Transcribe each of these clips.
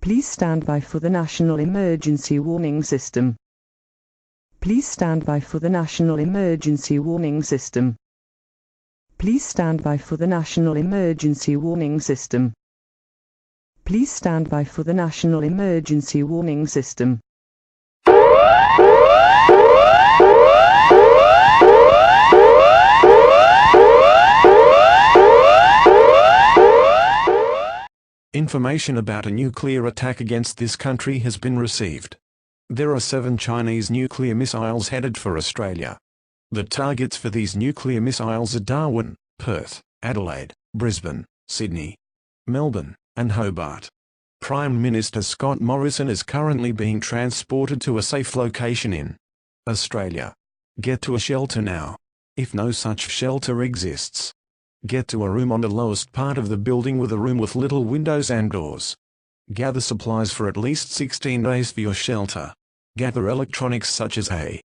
Please stand by for the National Emergency Warning System. Please stand by for the National Emergency Warning System. Please stand by for the National Emergency Warning System. Please stand by for the National Emergency Warning System. Information about a nuclear attack against this country has been received. There are 7 Chinese nuclear missiles headed for Australia. The targets for these nuclear missiles are Darwin, Perth, Adelaide, Brisbane, Sydney, Melbourne, and Hobart. Prime Minister Scott Morrison is currently being transported to a safe location in Australia. Get to a shelter now. If no such shelter exists, get to a room on the lowest part of the building with a room with little windows and doors. Gather supplies for at least 16 days for your shelter. Gather electronics such as a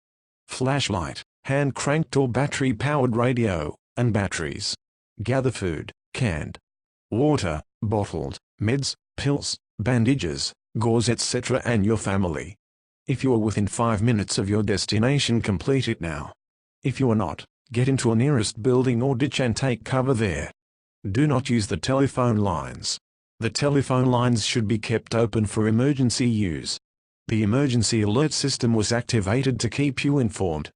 flashlight, hand-cranked or battery-powered radio, and batteries. Gather food, canned water, bottled meds, pills, bandages, gauze etc. and your family. If you are within 5 minutes of your destination, complete it now. If you are not, get into a nearest building or ditch and take cover there. Do not use the telephone lines. The telephone lines should be kept open for emergency use. The emergency alert system was activated to keep you informed.